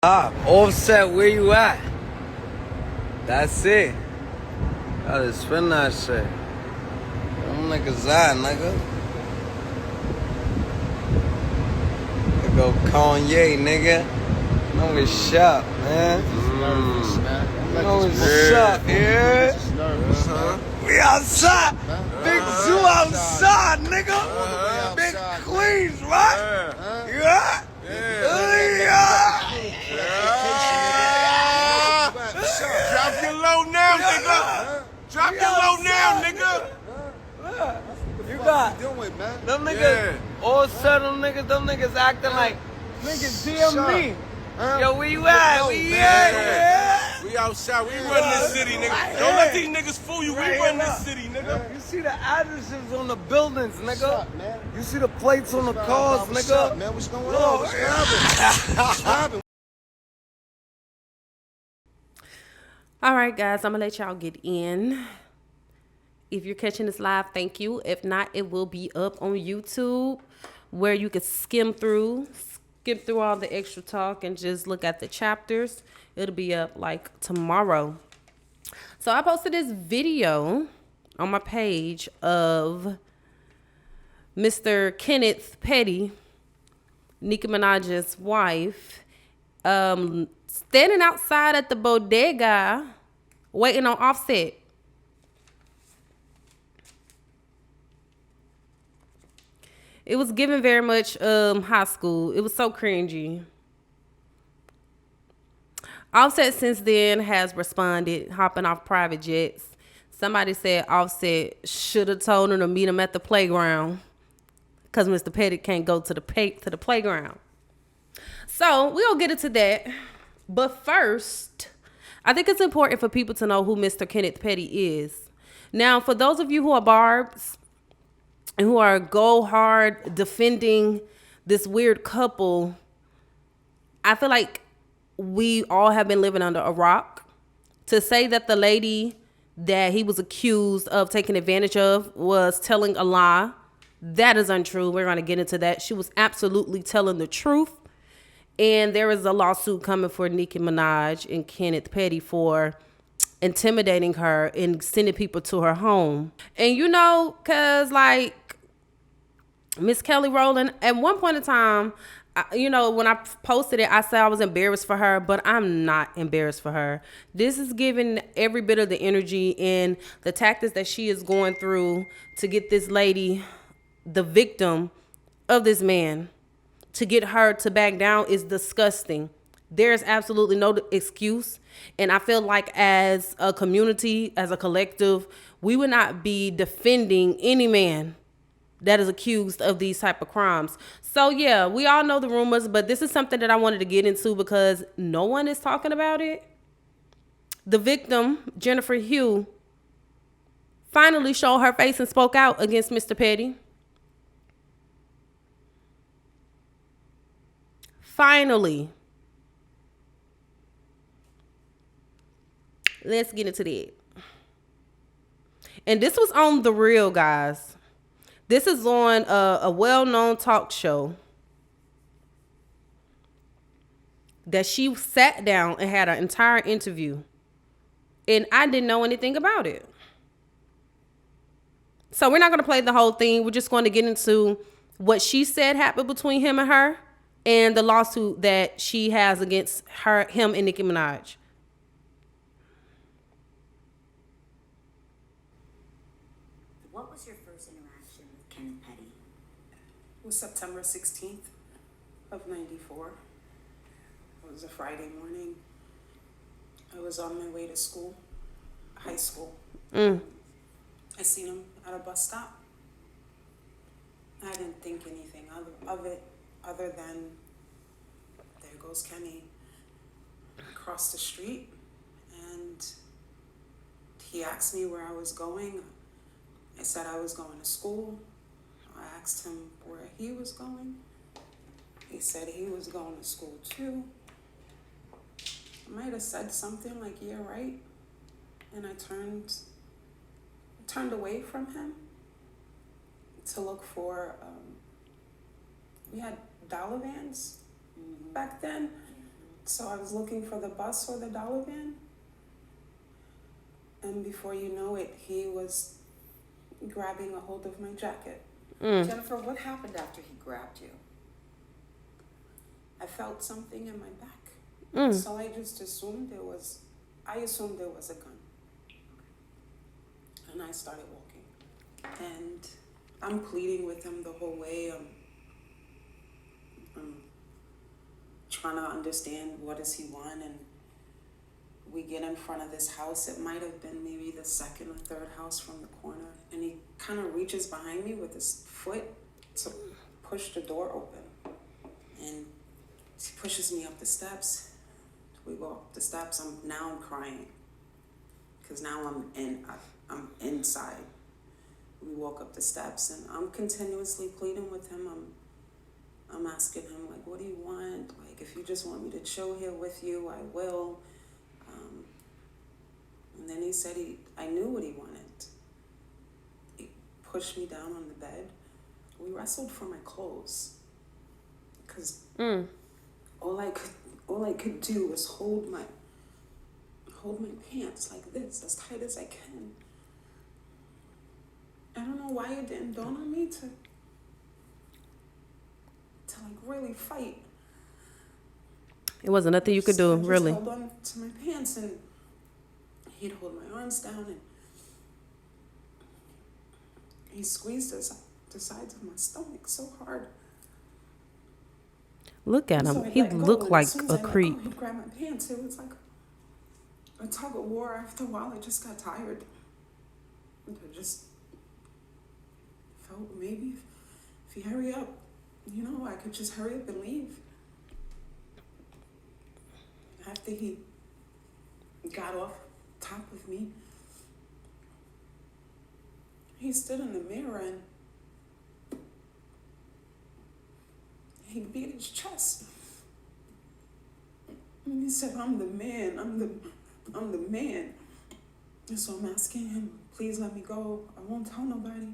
Offset, where you at? That's it. Gotta spin that shit. Them niggas that, nigga. There go Kanye, nigga. You know what's up, man. You know what's up, yeah? We outside. Big Zoo outside, nigga. Big Queens, right? Yeah? Drop your low now, nigga. Drop your low now, nigga. You got them niggas, all set them niggas acting like niggas DM me. Yo, where you at? We at? We outside. We run this city, nigga. Don't let these niggas fool you. We run this city, nigga. You see the addresses on the buildings, nigga. You see the plates on the cars, nigga. Man, what's going on? What's happening? All right, guys, I'm gonna let y'all get in. If you're catching this live, thank you. If not, it will be up on YouTube where you can skim through all the extra talk and just look at the chapters. It'll be up like tomorrow. So I posted this video on my page of Mr. Kenneth Petty, Nicki Minaj's wife, standing outside at the bodega waiting on Offset. It was given very much high school. It was so cringy. Offset since then has responded, hopping off private jets. Somebody said Offset should have told him to meet him at the playground because Mr. Petty can't go to the playground. So we'll get into that. But first, I think it's important for people to know who Mr. Kenneth Petty is. Now, for those of you who are Barbs and who are go hard defending this weird couple, I feel like we all have been living under a rock. To say that the lady that he was accused of taking advantage of was telling a lie, that is untrue. We're going to get into that. She was absolutely telling the truth. And there is a lawsuit coming for Nicki Minaj and Kenneth Petty for intimidating her and sending people to her home. And you know, cause like Miss Kelly Rowland, at one point in time, you know, when I posted it, I said I was embarrassed for her, but I'm not embarrassed for her. This is giving every bit of the energy and the tactics that she is going through to get this lady, the victim of this man, to get her to back down is disgusting. There's absolutely no excuse. And I feel like as a community, as a collective, we would not be defending any man that is accused of these type of crimes. So yeah, we all know the rumors, but this is something that I wanted to get into because no one is talking about it. The victim, Jennifer Hough, finally showed her face and spoke out against Mr. Petty. Finally. Let's get into that. And this was on The Real, guys. This is on a well-known talk show that she sat down and had an entire interview. And I didn't know anything about it. So we're not going to play the whole thing. We're just going to get into what she said happened between him and her and the lawsuit that she has against him and Nicki Minaj. What was your first interaction with Kenneth Petty? It was September 16th of 94. It was a Friday morning. I was on my way to school, high school. I seen him at a bus stop. I didn't think anything of it other than there goes Kenny across the street, and he asked me where I was going. I said I was going to school. I asked him where he was going. He said he was going to school too. I might have said something like, yeah, right. And I turned away from him to look for, we had dollar vans back then, So I was looking for the bus or the dollar van. And before you know it, he was grabbing a hold of my jacket. Jennifer, what happened after he grabbed you? I felt something in my back. So I just assumed there was a gun. And I started walking. And I'm pleading with him the whole way. I'm trying to understand what does he want. And we get in front of this house. It might have been maybe the second or third house from the corner. And he kind of reaches behind me with his foot to push the door open. And he pushes me up the steps. We go up the steps. I'm crying. Because now I'm inside. We walk up the steps and I'm continuously pleading with him. I'm asking him, like, what do you want? Like, if you just want me to chill here with you, I will. And then he said I knew what he wanted. He pushed me down on the bed. We wrestled for my clothes. Because all I could do was hold my pants like this, as tight as I can. I don't know why it didn't dawn on me to like really fight. It wasn't nothing you could do, really. I just held on to my pants and he'd hold my arms down and he squeezed the sides of my stomach so hard. Look at him. So He looked like a creep. He grabbed my pants. It was like a tug of war. After a while, I just got tired. And I just felt maybe if you hurry up, I could just hurry up and leave. After he got off top of me, he stood in the mirror and he beat his chest. And he said, I'm the man, I'm the man. And so I'm asking him, please let me go. I won't tell nobody.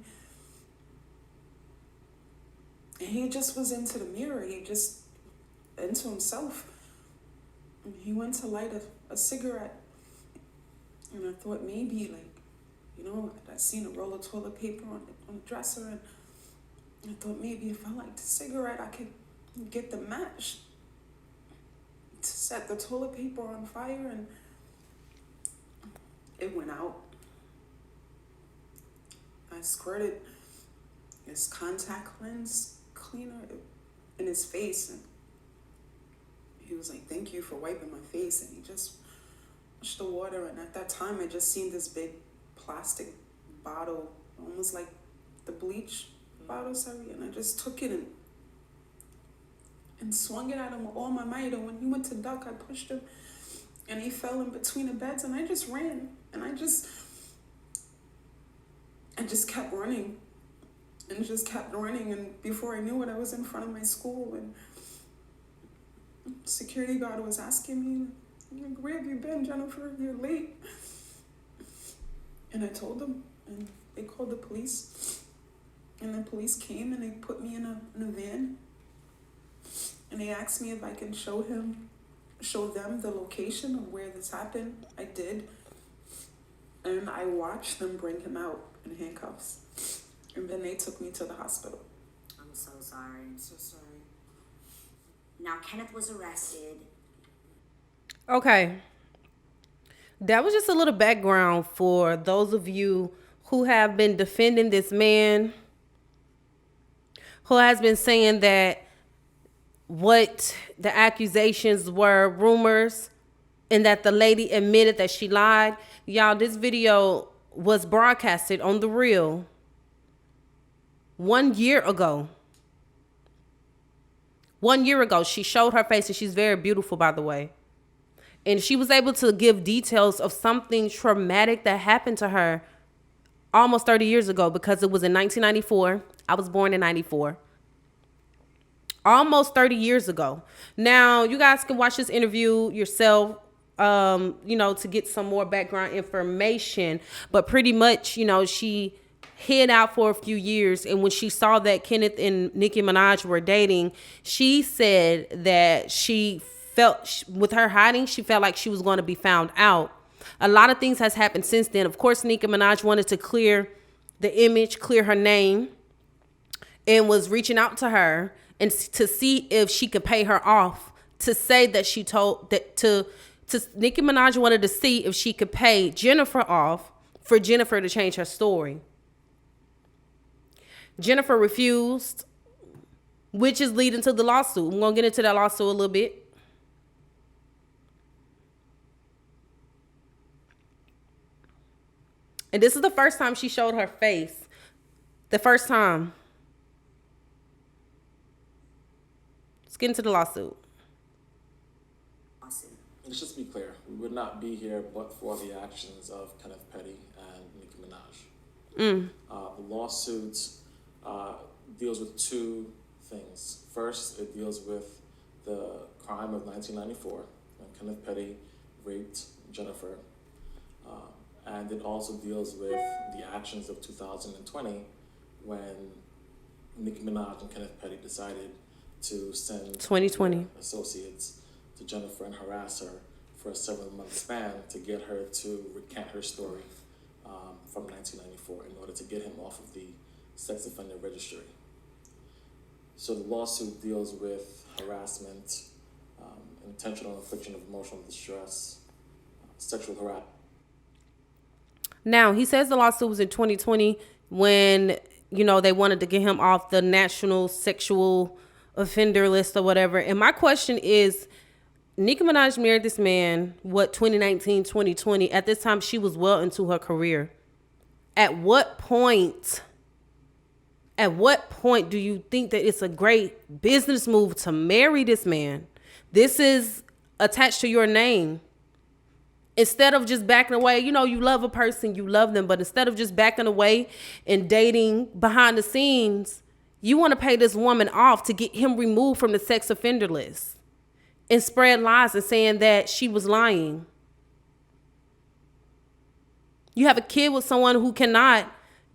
And he just was into the mirror. He just into himself. And he went to light a cigarette. And I thought maybe I seen a roll of toilet paper on the dresser. And I thought maybe if I liked a cigarette, I could get the match to set the toilet paper on fire. And it went out. I squirted his contact lens cleaner in his face, and he was like, thank you for wiping my face. And he just washed the water, and at that time I just seen this big plastic bottle, almost like the bleach bottle, and I just took it and swung it at him with all my might. And when he went to duck, I pushed him and he fell in between the beds, and I just ran, and I just kept running and just kept running. And before I knew it, I was in front of my school, and security guard was asking me, like, where have you been, Jennifer? You're late. And I told them, and they called the police. And the police came and they put me in a van. And they asked me if I can show them the location of where this happened. I did. And I watched them bring him out in handcuffs. And then they took me to the hospital. I'm so sorry. I'm so sorry. Now, Kenneth was arrested. Okay. That was just a little background for those of you who have been defending this man, who has been saying that what the accusations were rumors and that the lady admitted that she lied. Y'all, this video was broadcasted on The Real 1 year ago. 1 year ago, she showed her face, and she's very beautiful, by the way. And she was able to give details of something traumatic that happened to her almost 30 years ago, because it was in 1994. I was born in 94. Almost 30 years ago. Now, you guys can watch this interview yourself, to get some more background information. But pretty much, she hid out for a few years. And when she saw that Kenneth and Nicki Minaj were dating, she said that she with her hiding, she felt like she was going to be found out. A lot of things has happened since then. Of course, Nicki Minaj wanted to clear the image, clear her name, and was reaching out to her and to see if she could pay her off to say that she told that to Nicki Minaj wanted to see if she could pay Jennifer off for Jennifer to change her story. Jennifer refused, which is leading to the lawsuit. I'm going to get into that lawsuit a little bit. And this is the first time she showed her face. The first time. Let's get into the lawsuit. Let's just be clear. We would not be here but for the actions of Kenneth Petty and Nicki Minaj. The lawsuit deals with two things. First, it deals with the crime of 1994 when Kenneth Petty raped Jennifer. And it also deals with the actions of 2020 when Nicki Minaj and Kenneth Petty decided to send 2020 associates to Jennifer and harass her for a 7-month span to get her to recant her story from 1994 in order to get him off of the sex offender registry. So the lawsuit deals with harassment, intentional infliction of emotional distress, sexual harassment. Now, he says the lawsuit was in 2020 when, they wanted to get him off the national sexual offender list or whatever. And my question is, Nicki Minaj married this man, 2019, 2020. At this time, she was well into her career. At what point do you think that it's a great business move to marry this man? This is attached to your name. Instead of just backing away, you love a person, you love them, but instead of just backing away and dating behind the scenes, you want to pay this woman off to get him removed from the sex offender list and spread lies and saying that she was lying. You have a kid with someone who cannot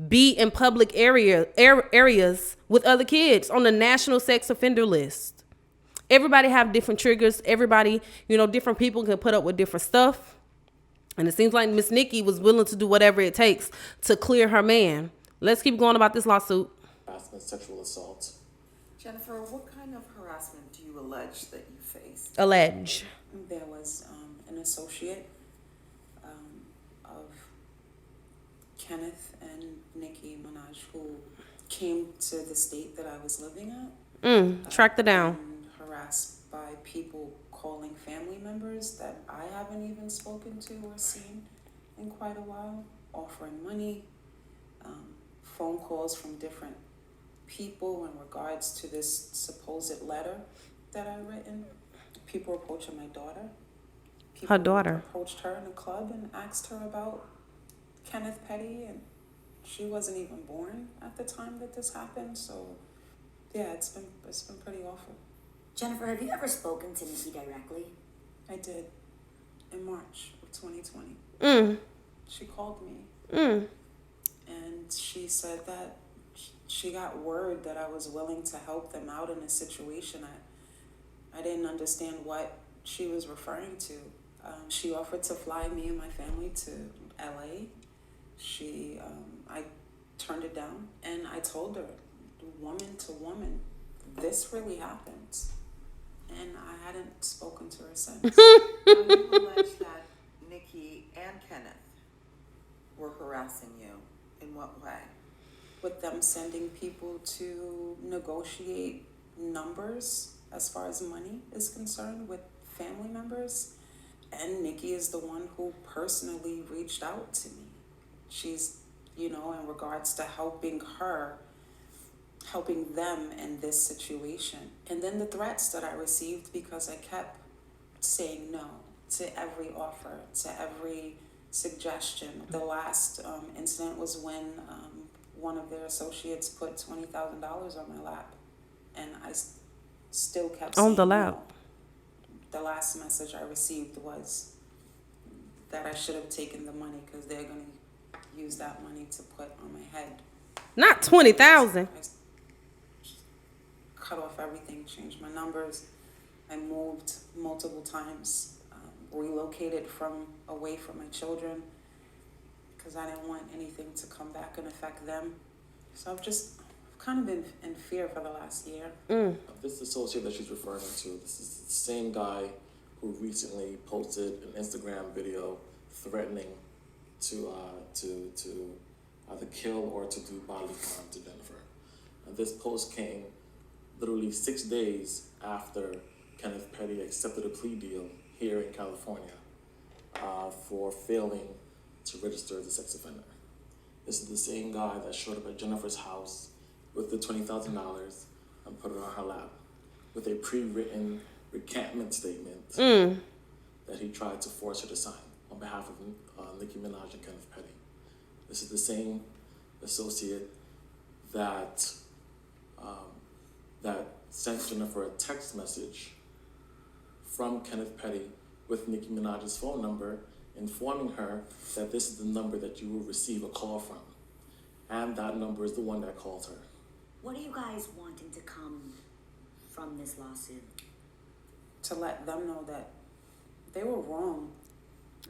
be in public areas with other kids on the national sex offender list. Everybody have different triggers. Everybody, different people can put up with different stuff. And it seems like Miss Nicki was willing to do whatever it takes to clear her man. Let's keep going about this lawsuit. Harassment, sexual assault. Jennifer, what kind of harassment do you allege that you faced? Allege. There was an associate of Kenneth and Nicki Minaj who came to the state that I was living at. Tracked her down. And harassed by people calling family members that I haven't even spoken to or seen in quite a while, offering money, phone calls from different people in regards to this supposed letter that I written. People approaching my daughter. Her daughter. Approached her in a club and asked her about Kenneth Petty, and she wasn't even born at the time that this happened. So yeah, it's been pretty awful. Jennifer, have you ever spoken to Nicki directly? I did in March of 2020. She called me and she said that she got word that I was willing to help them out in a situation. I didn't understand what she was referring to. She offered to fly me and my family to LA. I turned it down, and I told her, woman to woman, this really happens. And I hadn't spoken to her since. You allege that Nicki and Kenneth were harassing you. In what way? With them sending people to negotiate numbers as far as money is concerned with family members. And Nicki is the one who personally reached out to me. She's, in regards to helping them in this situation. And then the threats that I received because I kept saying no to every offer, to every suggestion. The last incident was when one of their associates put $20,000 on my lap, and I still kept saying on the lap. No. The last message I received was that I should have taken the money because they're going to use that money to put on my head. Not 20,000. Cut off everything, changed my numbers, I moved multiple times, relocated away from my children because I didn't want anything to come back and affect them. So I've kind of been in fear for the last year. This associate that she's referring to, this is the same guy who recently posted an Instagram video threatening to either kill or to do bodily harm to Jennifer. And this post came literally 6 days after Kenneth Petty accepted a plea deal here in California for failing to register as a sex offender. This is the same guy that showed up at Jennifer's house with the $20,000 and put it on her lap with a pre-written recantment statement that he tried to force her to sign on behalf of Nicki Minaj and Kenneth Petty. This is the same associate that sent Jennifer a text message from Kenneth Petty with Nicki Minaj's phone number, informing her that this is the number that you will receive a call from. And that number is the one that called her. What are you guys wanting to come from this lawsuit? To let them know that they were wrong.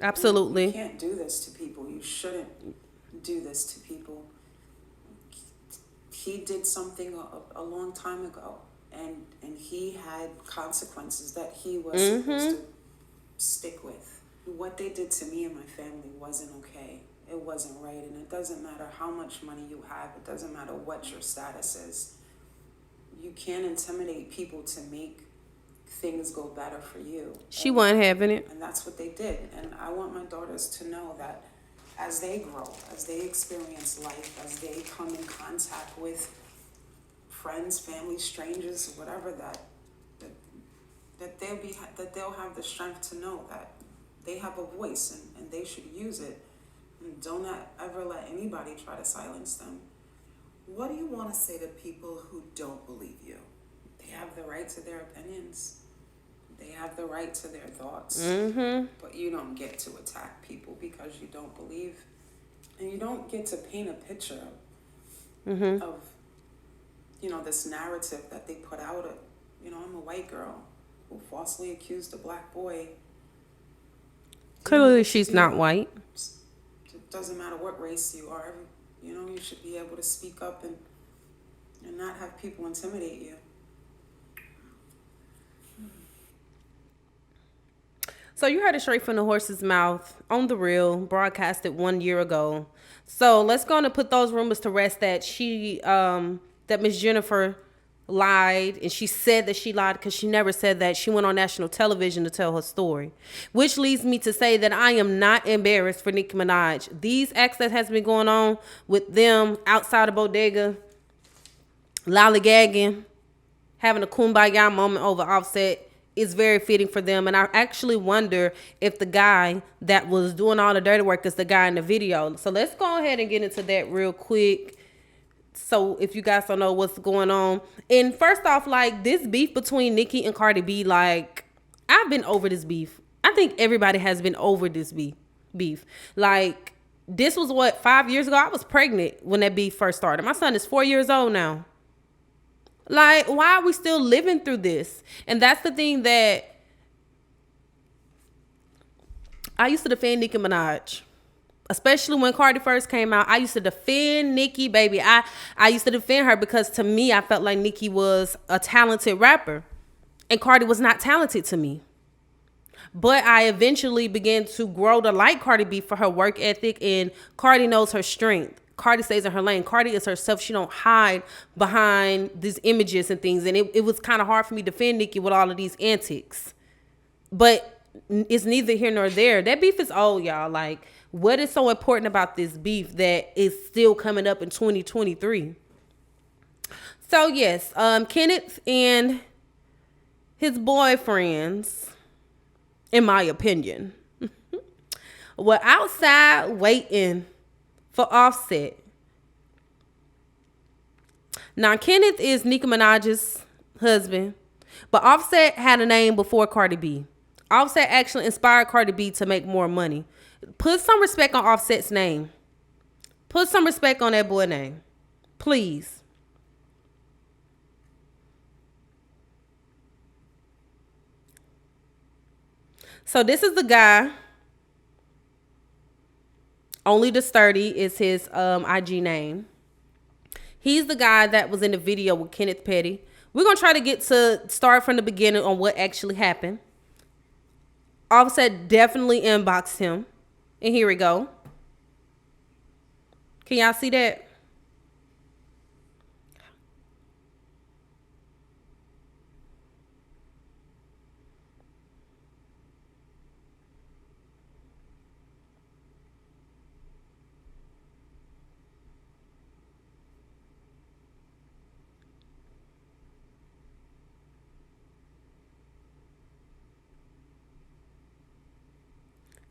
Absolutely. You can't do this to people. You shouldn't do this to people. He did something a long time ago, and he had consequences that he was supposed to stick with. What they did to me and my family wasn't okay. It wasn't right, and it doesn't matter how much money you have. It doesn't matter what your status is. You can't intimidate people to make things go better for you. She wasn't having it. And that's what they did. And I want my daughters to know that as they grow, as they experience life, as they come in contact with friends, family, strangers, whatever, that they'll have the strength to know that they have a voice and they should use it. And don't ever let anybody try to silence them. What do you want to say to people who don't believe you? They have the right to their opinions. They have the right to their thoughts. But you don't get to attack people because you don't believe. And you don't get to paint a picture of, this narrative that they put out. I'm a white girl who falsely accused a black boy. Clearly she's not white. It doesn't matter what race you are. You should be able to speak up and not have people intimidate you. So you heard it straight from the horse's mouth on the real, broadcasted 1 year ago. So let's go on and put those rumors to rest that that Miss Jennifer lied, and she said that she lied because she never said that. She went on national television to tell her story, which leads me to say that I am not embarrassed for Nicki Minaj. These acts that has been going on with them outside of bodega, lollygagging, having a kumbaya moment over Offset is very fitting for them. And I actually wonder if the guy that was doing all the dirty work is the guy in the video. So let's go ahead and get into that real quick. So if you guys don't know what's going on. And first off, this beef between Nicki and Cardi B, I've been over this beef. I think everybody has been over this beef. This was 5 years ago? I was pregnant when that beef first started. My son is 4 years old now. Why are we still living through this? And that's the thing that I used to defend Nicki Minaj. Especially when Cardi first came out, I used to defend Nicki, baby. I used to defend her because to me, I felt like Nicki was a talented rapper. And Cardi was not talented to me. But I eventually began to grow to like Cardi B for her work ethic, and Cardi knows her strength. Cardi stays in her lane. Cardi is herself. She don't hide behind these images and things. And it was kind of hard for me to defend Nicki with all of these antics. But it's neither here nor there. That beef is old, y'all. What is so important about this beef that is still coming up in 2023? So yes, Kenneth and his boyfriends, in my opinion, were outside waiting for Offset. Now, Kenneth is Nicki Minaj's husband, but Offset had a name before Cardi B. Offset actually inspired Cardi B to make more money. Put some respect on Offset's name. Put some respect on that boy name. Please. So this is the guy. Only the Sturdy is his IG name. He's the guy that was in the video with Kenneth Petty. We're going to try to start from the beginning on what actually happened. Offset definitely inboxed him. And here we go. Can y'all see that?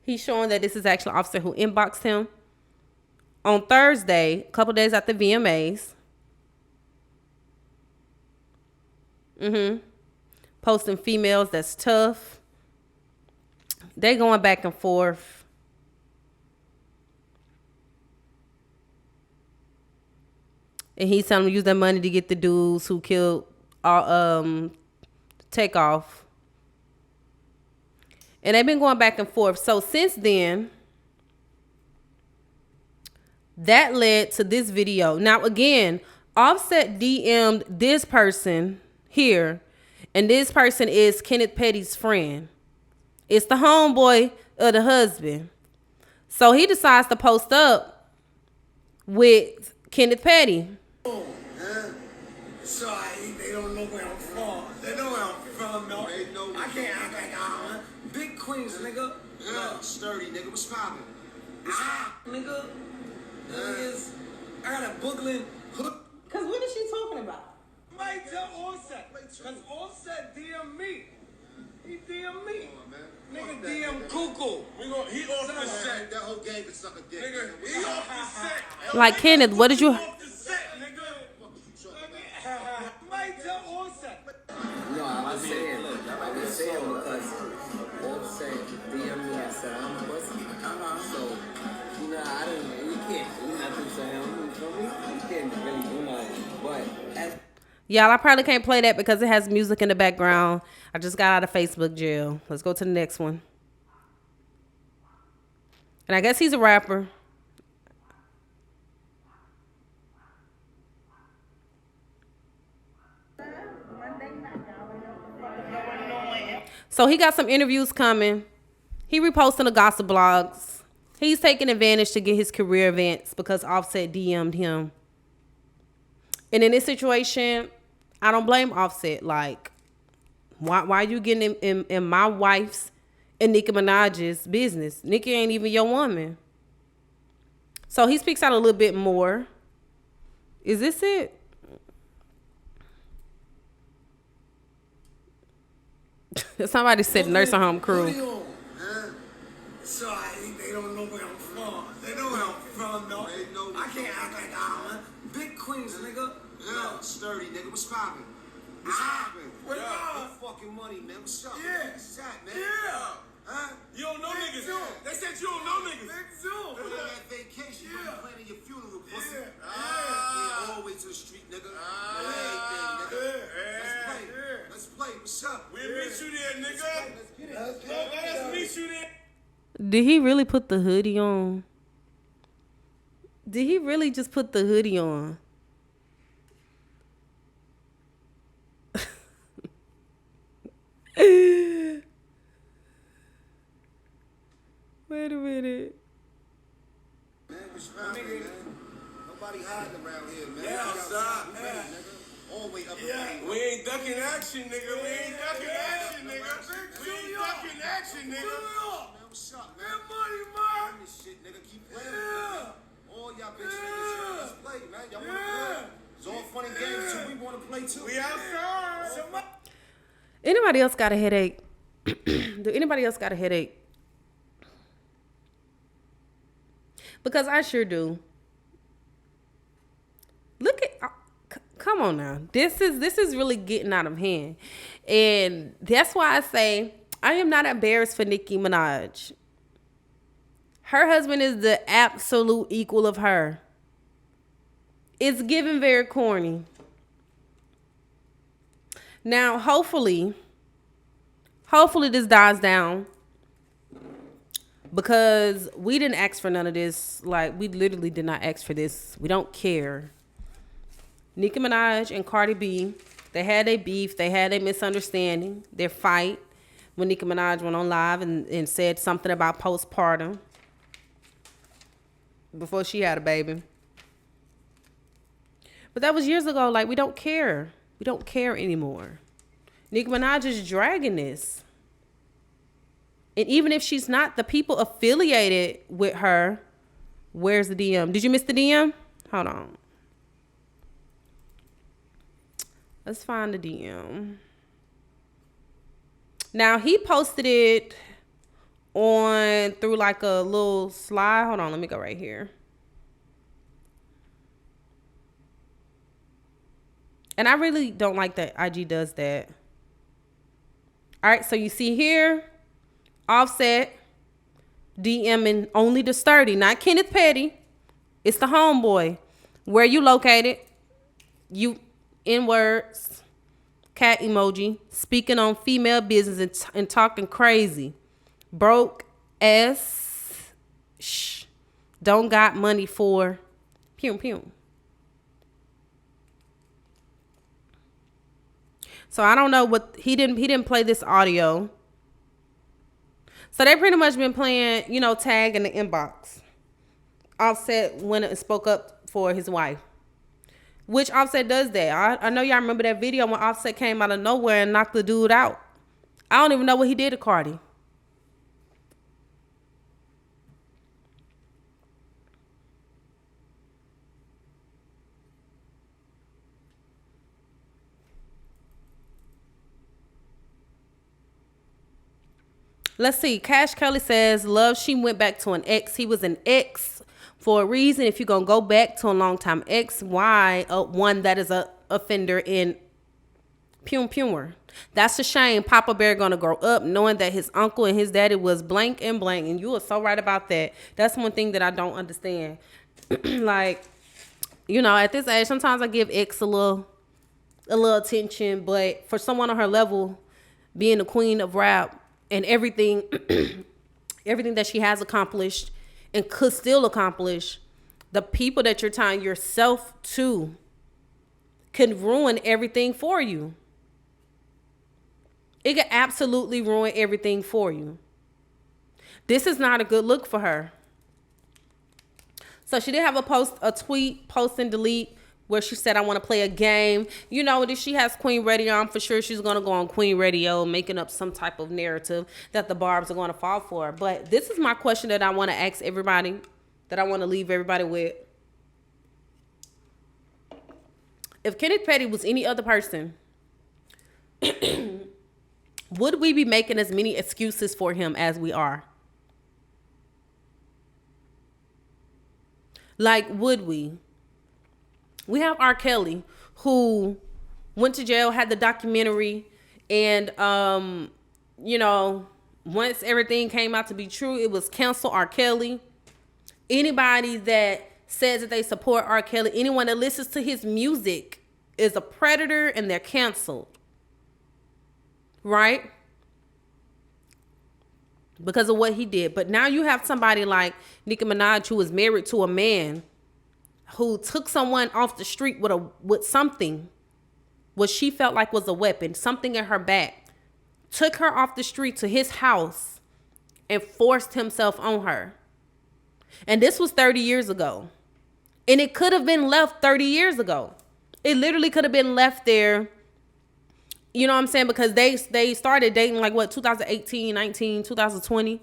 He's showing that this is actually Offset who inboxed him on Thursday, a couple days after VMAs. Posting females that's tough. They going back and forth. And he's telling them to use that money to get the dudes who killed Takeoff. And they've been going back and forth. So since then, that led to this video. Now, again, Offset DM'd this person here. And this person is Kenneth Petty's friend. It's the homeboy of the husband. So he decides to post up with Kenneth Petty. So they don't know where I'm from. They know where I'm from, though. I can't act like I'm big Queens, nigga. Yeah, sturdy, nigga. What's poppin'? Nigga. Niggas. I got a Brooklyn hood. Cause what is she talking about? Might tell Offset. Cause Offset DM me. He DM me. Nigga DM Cuckoo. He off the set. That whole game can suck a dick. Nigga, he off the set. Like, Kenneth, what did you... Off the set, nigga. Might tell Offset. No, I was saying because Offset DM me and said I'm a pussy. So, you know, we can't do nothing to him. You feel me? We can't really do nothing. But Y'all, I probably can't play that because it has music in the background. I just got out of Facebook jail. Let's go to the next one. And I guess he's a rapper. So he got some interviews coming. He reposting the gossip blogs. He's taking advantage to get his career advance because Offset DM'd him. And in this situation, I don't blame Offset. Like, why are you getting in my wife's and Nicki Minaj's business? Nicki ain't even your woman. So he speaks out a little bit more. Is this it? Somebody said nursing home crew. So they don't know where I'm from. They know where I'm from, though. I can't act like I'm big Queens, nigga. Yeah, sturdy, nigga. What's poppin'? What's up? Fucking money, man. What's up? Yeah. What's that, man? Yeah. Huh? You don't know Big niggas. Zoom. They said you don't know niggas. Big Zoom. We're on that vacation. Yeah. You're planning your funeral, pussy. Yeah. Yeah, all the way to the street, nigga. Everything, nigga. Let's play. Let's play. What's up? We'll meet you there, nigga. Let us meet you there. Did he really put the hoodie on? Did he really just put the hoodie on? Wait a minute. Man, what's poppin', man? Nobody hiding around here, man. Yeah, outside. All the way up We ain't ducking action, nigga. We ain't ducking action, nigga. We ain't ducking action, nigga. Man, what's up, man? Money, man. This shit, nigga. Keep playing. Man. All y'all bitch niggas, let's play, man. Y'all wanna play? It's all fun and games too. We wanna play too. We outside. Anybody else got a headache? Do anybody else got a headache? Because I sure do. Look at, come on now. This is really getting out of hand. And that's why I say I am not embarrassed for Nicki Minaj. Her husband is the absolute equal of her. It's given very corny. Now, hopefully this dies down because we didn't ask for none of this. Like, we literally did not ask for this. We don't care. Nicki Minaj and Cardi B, they had their beef. They had a misunderstanding, their fight, when Nicki Minaj went on live and said something about postpartum before she had a baby. But that was years ago. Like, we don't care. We don't care anymore. Nicki Minaj is dragging this. And even if she's not, the people affiliated with her, where's the DM? Did you miss the DM? Hold on. Let's find the DM. Now, he posted it on through like a little slide. Hold on, let me go right here. And I really don't like that IG does that. All right, so you see here, Offset DMing only the sturdy, not Kenneth Petty. It's the homeboy. Where you located? You in words. Cat emoji. Speaking on female business and talking crazy. Broke ass. Shh. Don't got money for. Pew pew. So I don't know what he didn't play this audio. So they pretty much been playing, you know, tag in the inbox. Offset went and spoke up for his wife. Which Offset does that. I know y'all remember that video when Offset came out of nowhere and knocked the dude out. I don't even know what he did to Cardi. Let's see. Cash Kelly says, love, she went back to an ex. He was an ex for a reason. If you're going to go back to a long time ex, why one that is a offender in Pum. That's a shame. Papa Bear going to grow up knowing that his uncle and his daddy was blank and blank. And you are so right about that. That's one thing that I don't understand. Like, you know, at this age, sometimes I give ex a little attention. But for someone on her level, being the queen of rap, and everything that she has accomplished and could still accomplish, the people that you're tying yourself to can ruin everything for you. It can absolutely ruin everything for you. This is not a good look for her. So she did have a tweet, post and delete, where she said, I want to play a game. You know, if she has Queen Radio, I'm for sure she's going to go on Queen Radio, making up some type of narrative that the Barbs are going to fall for. But this is my question that I want to ask everybody, that I want to leave everybody with. If Kenneth Petty was any other person, would we be making as many excuses for him as we are? Like, would we? We have R. Kelly, who went to jail, had the documentary, and, you know, once everything came out to be true, it was cancel R. Kelly. Anybody that says that they support R. Kelly, anyone that listens to his music is a predator and they're canceled. Right? Because of what he did. But now you have somebody like Nicki Minaj, who is married to a man who took someone off the street with something, what she felt like was a weapon, something in her back, took her off the street to his house and forced himself on her. And this was 30 years ago. And it could have been left 30 years ago. It literally could have been left there. You know what I'm saying? Because they started dating like what, 2018, 19, 2020.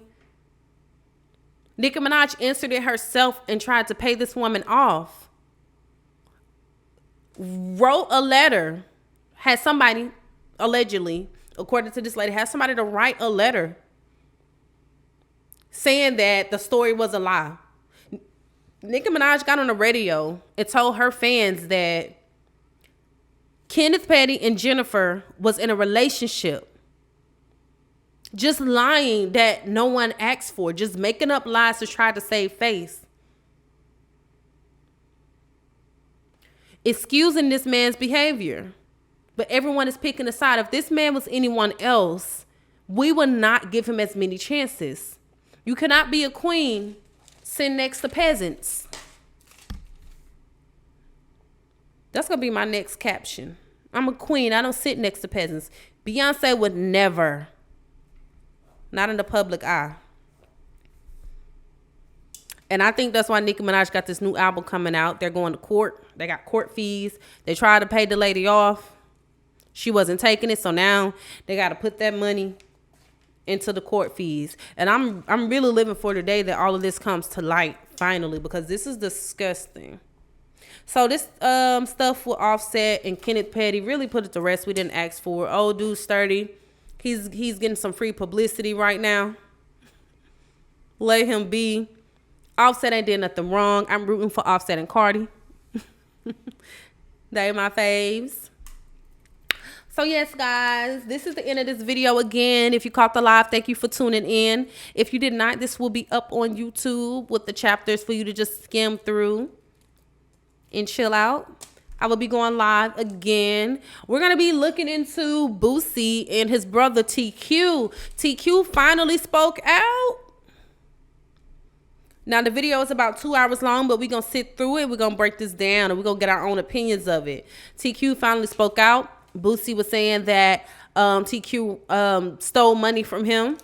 Nicki Minaj answered it herself and tried to pay this woman off. Wrote a letter. Had somebody, allegedly, according to this lady, had somebody to write a letter saying that the story was a lie. Nicki Minaj got on the radio and told her fans that Kenneth Petty and Jennifer was in a relationship. Just lying that no one asked for. Just making up lies to try to save face. Excusing this man's behavior. But everyone is picking a side. If this man was anyone else, we would not give him as many chances. You cannot be a queen sitting next to peasants. That's going to be my next caption. I'm a queen. I don't sit next to peasants. Beyonce would never. Not in the public eye. And I think that's why Nicki Minaj got this new album coming out. They're going to court. They got court fees. They tried to pay the lady off. She wasn't taking it. So now they got to put that money into the court fees. And I'm really living for the day that all of this comes to light finally, because this is disgusting. So this stuff with Offset and Kenneth Petty really put it to rest. We didn't ask for it. Old dude sturdy. He's getting some free publicity right now. Let him be. Offset ain't did nothing wrong. I'm rooting for Offset and Cardi. They my faves. So yes, guys, this is the end of this video. Again, if you caught the live, thank you for tuning in. If you did not, this will be up on YouTube with the chapters for you to just skim through and chill out. I will be going live again. We're going to be looking into Boosie and his brother TQ. TQ finally spoke out. Now, the video is about 2 hours long, but we're going to sit through it. We're going to break this down, and we're going to get our own opinions of it. TQ finally spoke out. Boosie was saying that TQ stole money from him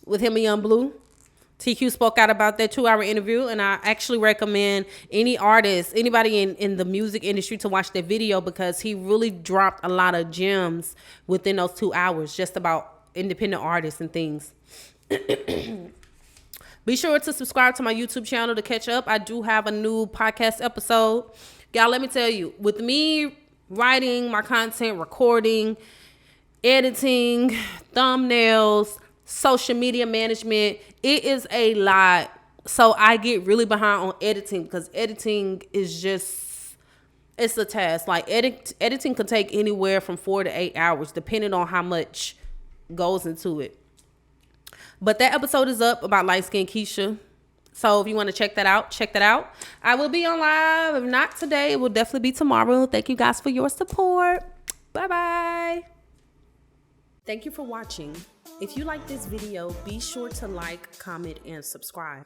with him and Young Blue. TQ spoke out about that 2-hour interview, and I actually recommend any artist, anybody in the music industry to watch that video, because he really dropped a lot of gems within those 2 hours just about independent artists and things. Be sure to subscribe to my YouTube channel to catch up. I do have a new podcast episode. Y'all, let me tell you, with me writing my content, recording, editing, thumbnails, social media management, it is a lot. So I get really behind on editing, because editing is just, it's a task. Like editing can take anywhere from 4 to 8 hours, depending on how much goes into it. But that episode is up about light skin Keisha. So if you want to check that out, check that out. I will be on live. If not today, it will definitely be tomorrow. Thank you guys for your support. Bye-bye. Thank you for watching. If you like this video, be sure to like, comment, and subscribe.